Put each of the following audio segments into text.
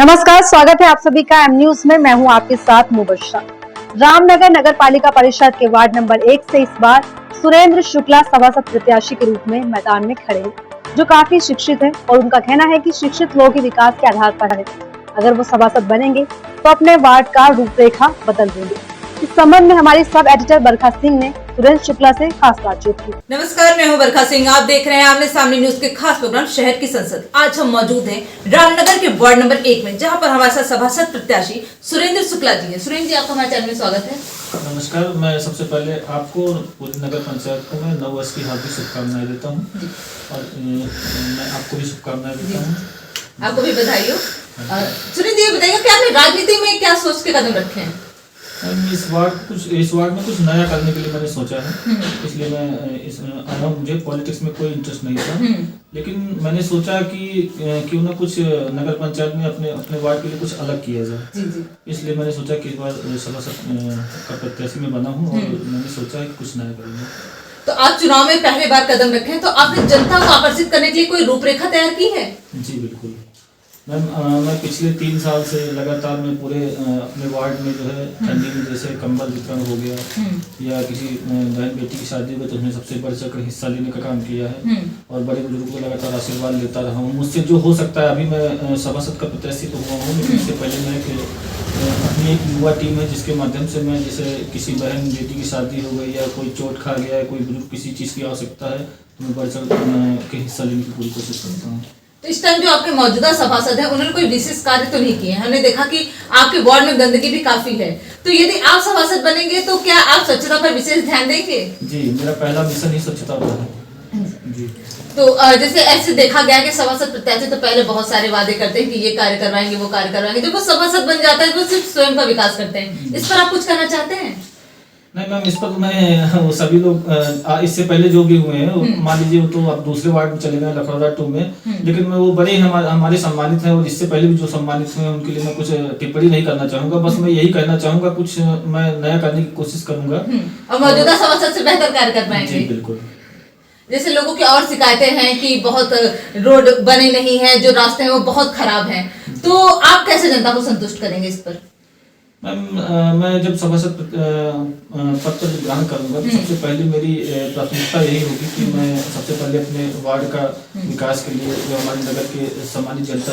नमस्कार, स्वागत है आप सभी का एम न्यूज में। मैं हूं आपके साथ मुबश्शा। रामनगर नगर पालिका परिषद के वार्ड नंबर 1 से इस बार सुरेंद्र शुक्ला सभासद प्रत्याशी के रूप में मैदान में खड़े हैं, जो काफी शिक्षित हैं और उनका कहना है कि शिक्षित लोगों के विकास के आधार पर है। अगर वो सभासद बनेंगे तो अपने वार्ड का रूपरेखा बदल देंगे। इस संबंध में हमारी सब एडिटर बरखा सिंह ने सुरेंद्र शुक्ला से खास बातचीत की। नमस्कार, मैं हूं बरखा सिंह। आप देख रहे हैं आमने सामने न्यूज के खास प्रोग्राम शहर की संसद। आज हम मौजूद हैं रामनगर के वार्ड नंबर 1 में, जहां पर हमारे साथ सभासद प्रत्याशी सुरेंद्र शुक्ला जी हैं। सुरेंद्र जी, आपका हमारे चैनल में स्वागत है। नमस्कार। मैं सबसे पहले आपको पूरी नगर पंचायत को मैं नव वर्ष की हार्दिक शुभकामनाएं देता हूँ और मैं आपको भी शुभकामनाएं देता हूँ। आपको भी बधाई हो। सुरेंद्र जी, ये बताइए कि आपने राजनीति में क्या सोच के कदम रखे हैं? इस वार्ड में कुछ नया करने के लिए मैंने सोचा है, इसलिए मैं मुझे पॉलिटिक्स में कोई इंटरेस्ट नहीं था, लेकिन मैंने सोचा कि क्यों ना कुछ नगर पंचायत में अपने वार्ड के लिए कुछ अलग किया जाए। इसलिए मैंने सोचा कि इस बार सभासद का प्रत्याशी में बना हूँ और मैंने सोचा कि कुछ नया करेंगे। तो आप चुनाव में पहली बार कदम रखे हैं, तो आपने जनता को आकर्षित करने के लिए कोई रूपरेखा तैयार की है? जी बिल्कुल। मैं पिछले 3 साल से लगातार मैं पूरे अपने वार्ड में जो है ठंडी में जैसे कंबल वितरण हो गया या किसी बहन बेटी की शादी हुई तो उसमें सबसे बढ़ चढ़ हिस्सा लेने का काम किया है और बड़े बुजुर्गों को लगातार आशीर्वाद लेता रहा हूँ। मुझसे जो हो सकता है, अभी मैं सभासद का प्रत्याशी तो हुआ हूँ, लेकिन इससे पहले मैं अपनी एक युवा टीम है जिसके माध्यम से मैं जैसे किसी बहन बेटी की शादी हो गई या कोई चोट खा गया है, कोई बुजुर्ग किसी चीज़ की आवश्यकता है तो मैं बढ़ चढ़ के हिस्सा लेने की पूरी कोशिश करता हूँ। तो इस टाइम जो आपके मौजूदा सभासद हैं, उन्होंने कोई विशेष कार्य तो नहीं किए हैं। हमने देखा कि आपके वार्ड में गंदगी भी काफी है, तो यदि आप सभासद बनेंगे तो क्या आप स्वच्छता पर विशेष ध्यान देंगे? जी, मेरा पहला मिशन ही स्वच्छता रहा है। जी। तो जैसे ऐसे देखा गया कि सभासद प्रत्याशी तो पहले बहुत सारे वादे करते हैं कि ये कार्य करवाएंगे, वो कार्य करवाएंगे, जब वो सभासद बन जाता है तो सिर्फ स्वयं का विकास करते हैं। इस पर आप कुछ कहना चाहते हैं? नहीं मैम, इस पर मैं सभी लोग इससे पहले जो भी हुए हैं, मान लीजिए तो आप दूसरे वार्ड में चले गए लखनऊ 2 में, लेकिन मैं वो बड़े हमारे सम्मानित हैं और इससे पहले भी जो सम्मानित हुए हैं उनके लिए मैं कुछ टिप्पणी नहीं करना चाहूंगा। बस मैं यही कहना चाहूंगा, कुछ मैं नया करने की कोशिश करूंगा और मौजूदा सभासद से बेहतर कार्य कर पाएंगे। जी बिल्कुल। जैसे लोगों की और शिकायतें हैं कि बहुत रोड बने नहीं है, जो रास्ते हैं वो बहुत खराब हैं, तो आप कैसे जनता को संतुष्ट करेंगे इस पर? मैम, मैं जब सभासद पत्र ग्रहण करूंगा तो सबसे पहले मेरी प्राथमिकता यही होगी कि मैं सबसे पहले अपने वार्ड का विकास के लिए जो हमारे नगर के सम्मानित जनता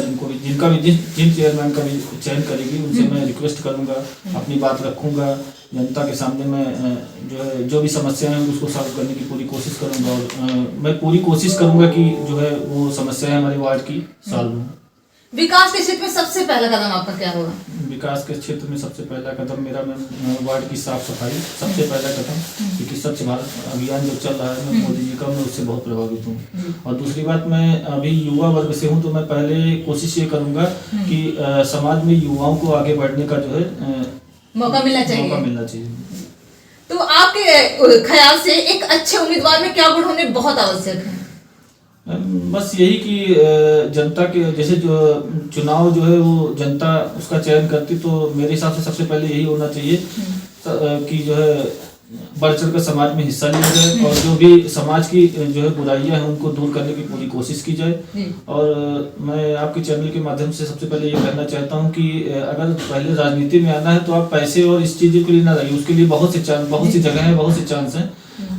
जिन चेयरमैन का भी चयन करेगी उनसे मैं रिक्वेस्ट करूंगा, अपनी बात रखूंगा जनता के सामने। मैं जो भी समस्या है उसको सॉल्व करने की पूरी कोशिश करूंगा और मैं पूरी कोशिश करूंगा कि जो है वो समस्या है हमारे वार्ड की सॉल्व हो। विकास के क्षेत्र में सबसे पहला कदम आपका क्या होगा? विकास के क्षेत्र में सबसे पहला कदम मेरा वार्ड की साफ सफाई, सबसे पहला कदम, क्योंकि स्वच्छ भारत अभियान जो चल रहा है मैं मोदी जी का, मैं उससे बहुत प्रभावित हूँ। और दूसरी बात, मैं अभी युवा वर्ग से हूँ तो मैं पहले कोशिश ये करूँगा कि समाज में युवाओं को आगे बढ़ने का जो है मौका मिलना चाहिए। तो आपके ख्याल से एक अच्छे उम्मीदवार में क्या गुण होने बहुत आवश्यक है? बस यही कि जनता के जैसे जो चुनाव जो है वो जनता उसका चयन करती, तो मेरे हिसाब से सबसे पहले यही होना चाहिए कि जो है बढ़ चढ़ कर समाज में हिस्सा लिया जाए और जो भी समाज की जो है बुराइयां हैं उनको दूर करने की पूरी कोशिश की जाए। और मैं आपके चैनल के माध्यम से सबसे पहले ये कहना चाहता हूँ कि अगर पहले राजनीति में आना है तो आप पैसे और इस चीज़ के लिए ना रहिए, उसके लिए बहुत सी जगह है, बहुत सी चांस है।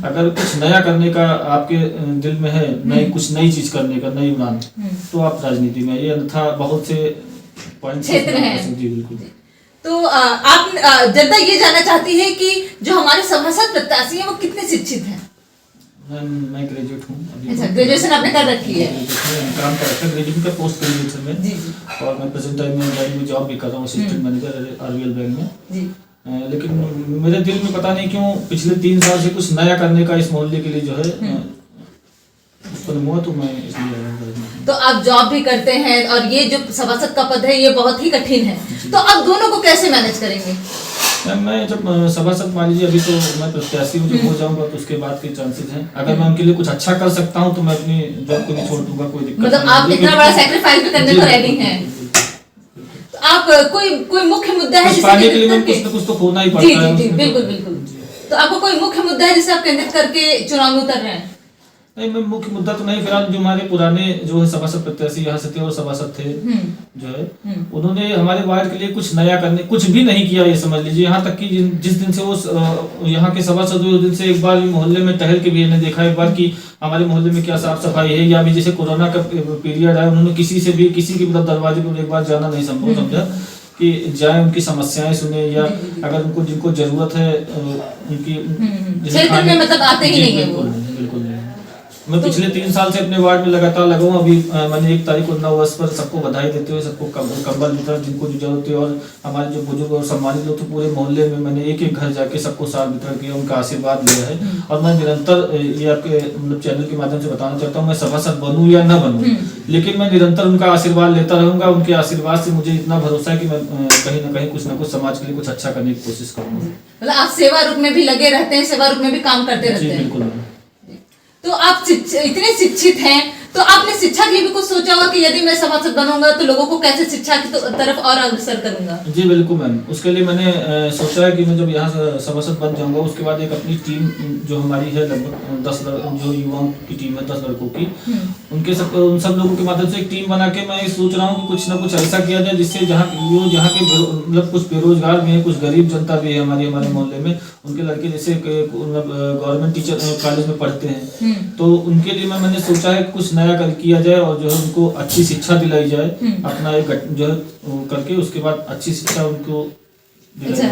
अगर कुछ नया करने का आपके दिल में है, कुछ नई चीज करने का, नई उड़ान, तो आप राजनीति में, ये अन्यथा बहुत से क्षेत्र हैं। जी बिल्कुल। तो आप जनता ये जानना चाहती है कि जो हमारे सभासद प्रत्याशी हैं वो कितने शिक्षित हैं? मैं ग्रेजुएट हूँ। अच्छा, ग्रेजुएशन आपने कर रखी है? काम कर रखा है, ग्रेजुएशन का पोस्ट ग्रेजुएशन में। और मैं प्रेजेंट टाइम में जॉब भी कर रहा हूँ, असिस्टेंट मैनेजर RBL बैंक में। लेकिन मेरे दिल में पता नहीं क्यों पिछले 3 साल से कुछ नया करने का इस मोहल्ले के लिए जो है तो मैं इसलिए। तो आप जॉब भी करते हैं और ये जो सभासद का पद है ये बहुत ही कठिन है, तो आप दोनों को कैसे मैनेज करेंगे? मैं जब सभासद, मान लीजिए अभी तो मैं प्रत्याशी हूँ, जब हो जाऊंगा तो उसके बाद के चांसेस हैं। अगर मैं उनके लिए कुछ अच्छा कर सकता हूँ तो मैं अपनी जॉब को भी छोड़ दूंगा, कोई दिक्कत मतलब आप इतना बड़ा सैक्रिफाइस भी करने को रेडी हैं। आप कोई मुख्य मुद्दा है जिसे पाने के लिए मैं कुछ न कुछ तो खोना ही पड़ता है। बिल्कुल। तो आपको कोई मुख्य मुद्दा है जिसे आप केंद्रित करके चुनाव में उतर रहे हैं? नहीं, मैं मुख्य मुद्दा तो नहीं, फिलहाल जो हमारे पुराने जो है सभासद प्रत्याशी यहाँ से थे और सभासद थे जो है, उन्होंने हमारे वार्ड के लिए कुछ नया करने कुछ भी नहीं किया, ये समझ लीजिए। यहाँ तक कि जिस दिन से वो यहाँ के सभासद हुए उस दिन से एक बार भी मोहल्ले में टहल के भी इन्हें देखा एक बार कि हमारे मोहल्ले में क्या साफ सफाई है, या भी जैसे कोरोना का पीरियड है, उन्होंने किसी के मतलब दरवाजे पर एक बार जाना नहीं संभव समझा कि जाए, उनकी समस्याएं सुने, या अगर उनको जिनको जरूरत है उनकी क्षेत्र में मतलब आते ही नहीं है वो। बिल्कुल नहीं। मैं पिछले 3 साल से अपने वार्ड में लगातार लगा हूँ। अभी मैंने 1 तारीख को 9 वर्ष पर सबको बधाई देते हुए सबको कंबल वितरण जिनको जो जरूरत है, और हमारे जो बुजुर्ग और सम्मानित लोग थे पूरे मोहल्ले में मैंने एक घर जाके सबको साल वितरण किया, उनका आशीर्वाद लिया है। और मैं निरंतर ये आपके मतलब चैनल के माध्यम से बताना चाहता हूँ, मैं सभासद बनूं या न बनूं, लेकिन मैं निरंतर उनका आशीर्वाद लेता रहूंगा। उनके आशीर्वाद से मुझे इतना भरोसा है कि मैं कहीं ना कहीं कुछ ना कुछ समाज के लिए कुछ अच्छा करने की कोशिश करूंगा। मतलब आप सेवा रूप में भी लगे रहते हैं, सेवा रूप में भी काम करते रहते हैं। बिल्कुल। तो आप इतने शिक्षित हैं, तो आपने शिक्षा के लिए भी कुछ सोचा होगा कि यदि मैं सभासद बनूंगा तो लोगों को कैसे शिक्षा की तरफ और अग्रसर करूंगा? जी बिल्कुल मैम, उसके लिए मैंने सोचा है कि मैं जब यहाँ सभासद बन जाऊंगा उसके बाद एक अपनी टीम जो हमारी है लगभग 10 जो युवाओं की टीम है 10 लड़कों की, उन सब लोगों के माध्यम से एक टीम बना के मैं सोच रहा हूँ कि कुछ ना कुछ ऐसा किया जाए जिससे जहाँ के मतलब कुछ बेरोजगार भी है, कुछ गरीब जनता भी है हमारे मोहल्ले में, उनके लड़के जैसे गवर्नमेंट टीचर कॉलेज में पढ़ते हैं, तो उनके लिए मैंने सोचा है कुछ नया किया जाए और जो है उनको अच्छी शिक्षा दिलाई जाए, अपना एक जो है करके उसके बाद अच्छी शिक्षा उनको। अच्छा,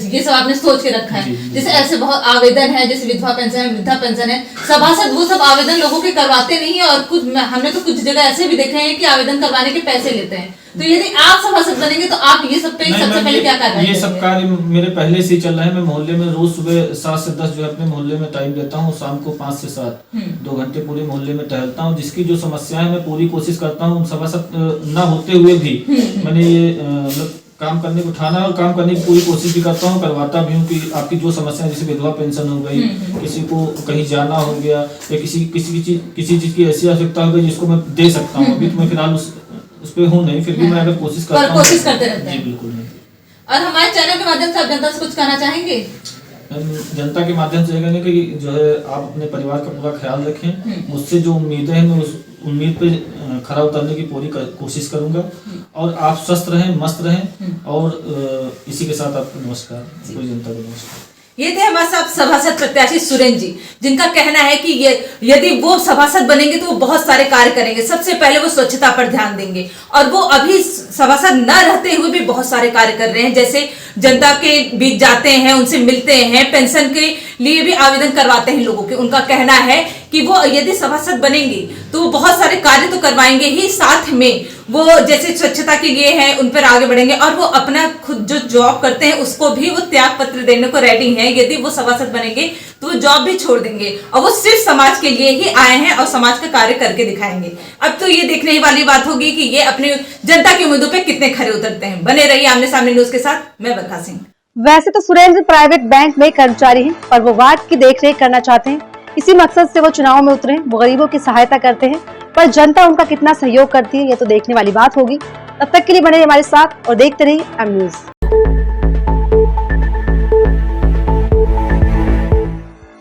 ये सब आपने सोच के रखा है। जैसे ऐसे बहुत आवेदन है, जैसे विधवा पेंशन है, वृद्धा पेंशन है, सभासद वो सब आवेदन लोगों के करवाते नहीं है, और कुछ हमने तो कुछ जगह ऐसे भी देखे हैं कि आवेदन करवाने के पैसे लेते हैं। तो यदि आप सभासद बनेंगे तो आप ये सब पे सबसे पहले क्या कार्रवाई ये सब कार्य मेरे पहले से ही चल रहे हैं। मैं मोहल्ले में रोज सुबह 7 से 10 जो है अपने मोहल्ले में टाइम देता हूँ, शाम को 5 से 7 2 घंटे पूरे मोहल्ले में टहलता हूँ। जिसकी जो समस्याएं मैं पूरी कोशिश करता हूँ, सभासद न होते हुए भी मैंने ये मतलब काम करने को उठाना और काम करने की पूरी कोशिश भी करता हूँ, करवाता भी हूँ कि आपकी जो समस्या जैसे विधवा पेंशन हो गई, किसी को कहीं जाना हो गया, या किसी चीज की ऐसी आवश्यकता हो गई जिसको मैं दे सकता हूँ। अभी तो मैं फिलहाल उस पे हूँ नहीं, फिर भी मैं अगर कोशिश करता हूँ। कोशिश करते रहते हैं। जी बिल्कुल नहीं। और हमारे चैनल के माध्यम से आप जनता से कुछ कहना चाहेंगे? जनता के माध्यम से कहने कि जो है आप अपने परिवार का पूरा ख्याल रखें। मुझसे जो उम्मीदें हैं मैं उस उम्मीद पे खरा उतरने की पूरी कोशिश करूंगा, और आप स्वस्थ रहें, मस्त रहें, और इसी के साथ आपको नमस्कार, पूरी जनता को नमस्कार। ये थे हमारे साथ सभासद प्रत्याशी सुरेंद्र जी, जिनका कहना है कि ये यदि वो सभासद बनेंगे तो वो बहुत सारे कार्य करेंगे। सबसे पहले वो स्वच्छता पर ध्यान देंगे, और वो अभी सभासद न रहते हुए भी बहुत सारे कार्य कर रहे हैं। जैसे जनता के बीच जाते हैं, उनसे मिलते हैं, पेंशन के लिए भी आवेदन करवाते हैं लोगों के। उनका कहना है कि वो यदि सभासद बनेंगे तो वो बहुत सारे कार्य तो करवाएंगे ही, साथ में वो जैसे स्वच्छता के लिए हैं उन पर आगे बढ़ेंगे, और वो अपना खुद जो जॉब करते हैं उसको भी वो त्याग पत्र देने को रेडी हैं। यदि वो सभासद बनेंगे तो वो जॉब भी छोड़ देंगे, और वो सिर्फ समाज के लिए ही आए हैं और समाज का कार्य करके दिखाएंगे। अब तो ये देखने वाली बात होगी कि ये अपने जनता की उम्मीदों पे कितने खरे उतरते हैं। बने रहिए आमने सामने न्यूज के साथ, मैं बरखा सिंह। वैसे तो सुरेंद्र प्राइवेट बैंक में कर्मचारी हैं, पर वो वार्ड की देखरेख करना चाहते हैं। इसी मकसद से वो चुनाव में उतरे, वो गरीबों की सहायता करते हैं, पर जनता उनका कितना सहयोग करती है ये तो देखने वाली बात होगी। तब तक के लिए बने रहिए हमारे साथ और देखते रहिए एम न्यूज।